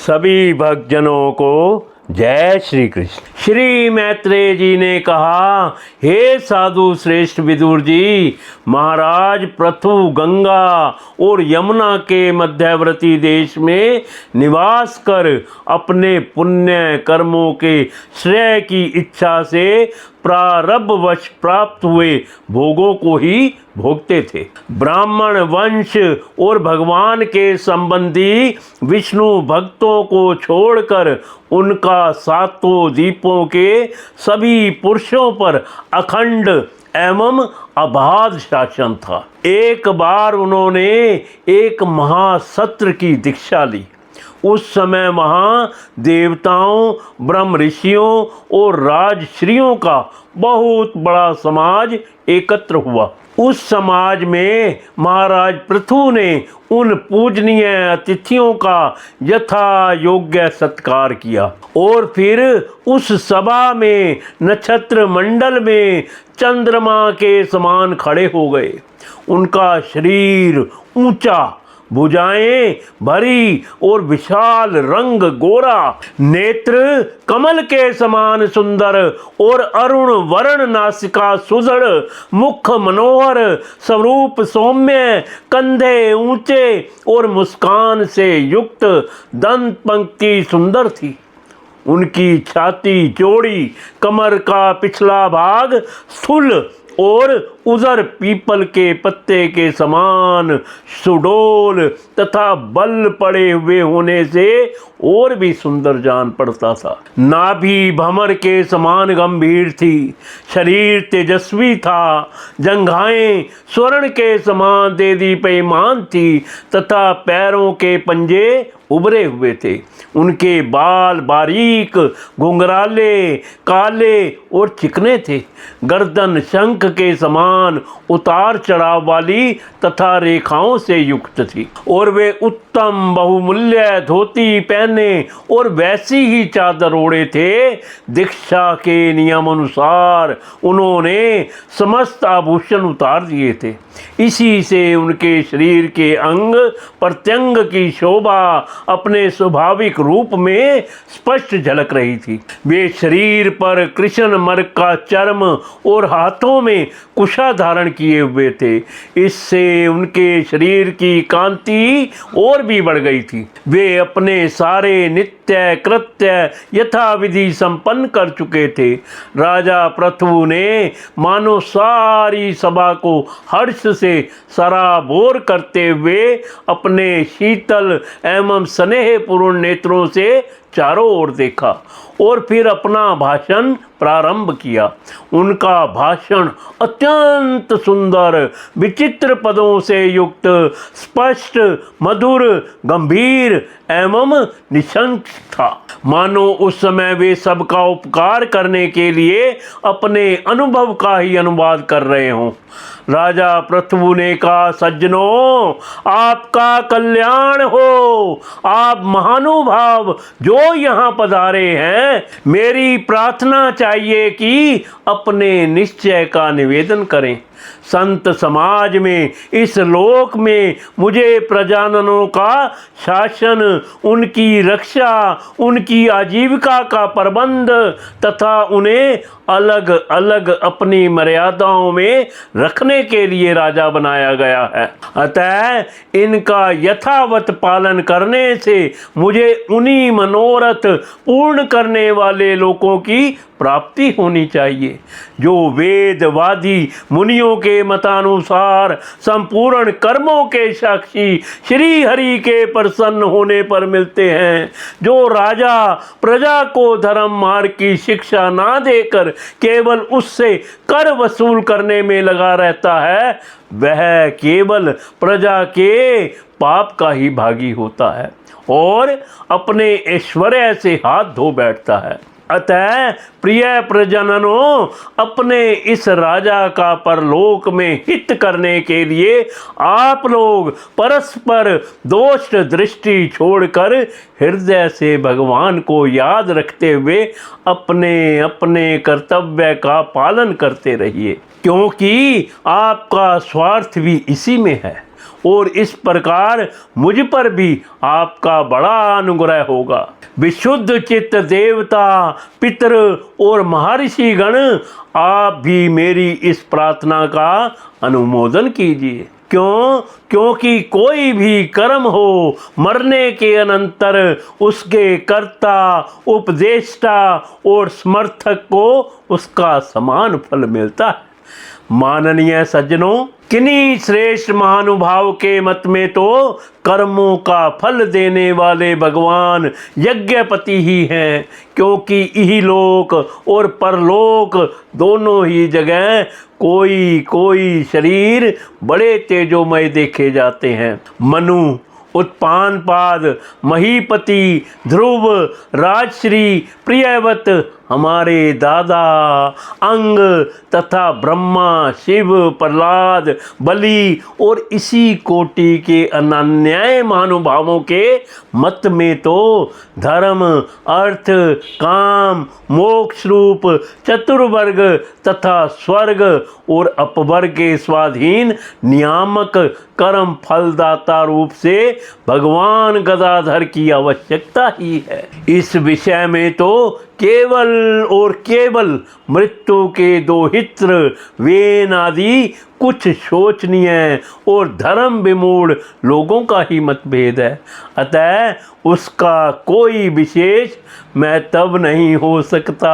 सभी भक्तजनों को जय श्री कृष्ण। श्री मैत्रेय जी ने कहा, हे साधु श्रेष्ठ विदुर जी, महाराज पृथु गंगा और यमुना के मध्यवर्ती देश में निवास कर अपने पुण्य कर्मों के श्रेय की इच्छा से प्रारब्धवश प्राप्त हुए भोगों को ही भोगते थे। ब्राह्मण वंश और भगवान के संबंधी विष्णु भक्तों को छोड़कर उनका सातों दीपों के सभी पुरुषों पर अखंड एवं अबाध शासन था। एक बार उन्होंने एक महासत्र की दीक्षा ली। उस समय वहाँ देवताओं, ब्रह्म ऋषियों और राजश्रियों का बहुत बड़ा समाज एकत्र हुआ। उस समाज में महाराज पृथु ने उन पूजनीय अतिथियों का यथा योग्य सत्कार किया और फिर उस सभा में नक्षत्र मंडल में चंद्रमा के समान खड़े हो गए। उनका शरीर ऊंचा, भुजाएं भरी और विशाल रंग गोरा, नेत्र कमल के समान सुंदर और अरुण वर्ण नासिका सुदृढ़, मुख मनोहर, स्वरूप सौम्य, कंधे ऊंचे और मुस्कान से युक्त दंत पंक्ति सुंदर थी। उनकी छाती चौड़ी, कमर का पिछला भाग स्थूल और उधर पीपल के पत्ते के समान सुडौल तथा बल पड़े हुए होने से और भी सुंदर जान पड़ता था। नाभि भंवर के समान गंभीर थी, शरीर तेजस्वी था, जंघाएं स्वर्ण के समान देदीप्यमान थी तथा पैरों के पंजे उभरे हुए थे। उनके बाल बारीक, घुंघराले, काले और चिकने थे। गर्दन शंख के समान उतार चढ़ाव वाली तथा रेखाओं से युक्त थी और वे उत्तम बहुमूल्य धोती पहने और वैसी ही चादर ओढ़े थे। दीक्षा के नियम अनुसार उन्होंने समस्त आभूषण उतार दिए थे। इसी से उनके शरीर के अंग प्रत्यंग की शोभा अपने स्वाभाविक रूप में स्पष्ट झलक रही थी। वे शरीर पर कृष्ण मर्ग का चर्म और हाथों में कुशा धारण किए हुए थे। इससे उनके शरीर की कांति और भी बढ़ गई थी। वे अपने सारे नित्य कृत्य यथाविधि संपन्न कर चुके थे। राजा पृथु ने मानो सारी सभा को हर्ष से सराबोर करते हुए अपने शीतल एवं स्नेहपूर्ण नेत्रों से चारों ओर देखा और फिर अपना भाषण प्रारंभ किया। उनका भाषण अत्यंत सुंदर, विचित्र पदों से युक्त, स्पष्ट, मधुर, गंभीर एवं निशंक था। मानो उस समय वे सबका उपकार करने के लिए अपने अनुभव का ही अनुवाद कर रहे हों। राजा पृथु ने कहा, सज्जनों, आपका कल्याण हो। आप महानुभाव जो यहाँ पधारे हैं, मेरी प्रार्थना चाहिए कि अपने निश्चय का निवेदन करें। संत समाज में, इस लोक में मुझे प्रजाजनों का शासन, उनकी रक्षा, उनकी आजीविका का प्रबंध तथा उन्हें अलग अलग अपनी मर्यादाओं में रखने के लिए राजा बनाया गया है। अतः इनका यथावत पालन करने से मुझे उन्हीं मनोरथ पूर्ण करने वाले लोगों की प्राप्ति होनी चाहिए जो वेदवादी मुनियों के मतानुसार संपूर्ण कर्मों के साक्षी श्री हरि के प्रसन्न होने पर मिलते हैं। जो राजा प्रजा को धर्म मार्ग की शिक्षा ना देकर केवल उससे कर वसूल करने में लगा रहता है, वह केवल प्रजा के पाप का ही भागी होता है और अपने ऐश्वर्य से हाथ धो बैठता है। अतः प्रिय प्रजननों, अपने इस राजा का परलोक में हित करने के लिए आप लोग परस्पर दोष दृष्टि छोड़कर हृदय से भगवान को याद रखते हुए अपने अपने कर्तव्य का पालन करते रहिए, क्योंकि आपका स्वार्थ भी इसी में है। और इस प्रकार मुझ पर भी आपका बड़ा अनुग्रह होगा। विशुद्ध चित्त देवता, पितर और महर्षि गण, आप भी मेरी इस प्रार्थना का अनुमोदन कीजिए। क्यों? क्योंकि कोई भी कर्म हो, मरने के अनंतर उसके कर्ता, उपदेष्टा और समर्थक को उसका समान फल मिलता है। माननीय सज्जनों, किन्हीं श्रेष्ठ महानुभाव के मत में तो कर्मों का फल देने वाले भगवान यज्ञपति ही हैं, क्योंकि इहलोक और परलोक दोनों ही जगह कोई कोई शरीर बड़े तेजोमय देखे जाते हैं। मनु, उत्पानपाद, महीपति, ध्रुव, राजश्री, प्रियवत, हमारे दादा, अंग तथा ब्रह्मा, शिव, प्रहलाद, बलि और इसी कोटि के अनन्य महानुभावों के मत में तो धर्म, अर्थ, काम, मोक्ष रूप चतुर्वर्ग तथा स्वर्ग और अपवर्ग के स्वाधीन नियामक कर्म फलदाता रूप से भगवान गदाधर की आवश्यकता ही है। इस विषय में तो केवल और केवल मृत्यु के दो हित्र वेन आदि कुछ शोचनीय और धर्म विमूढ़ लोगों का ही मतभेद है। अतः उसका कोई विशेष महत्व नहीं हो सकता।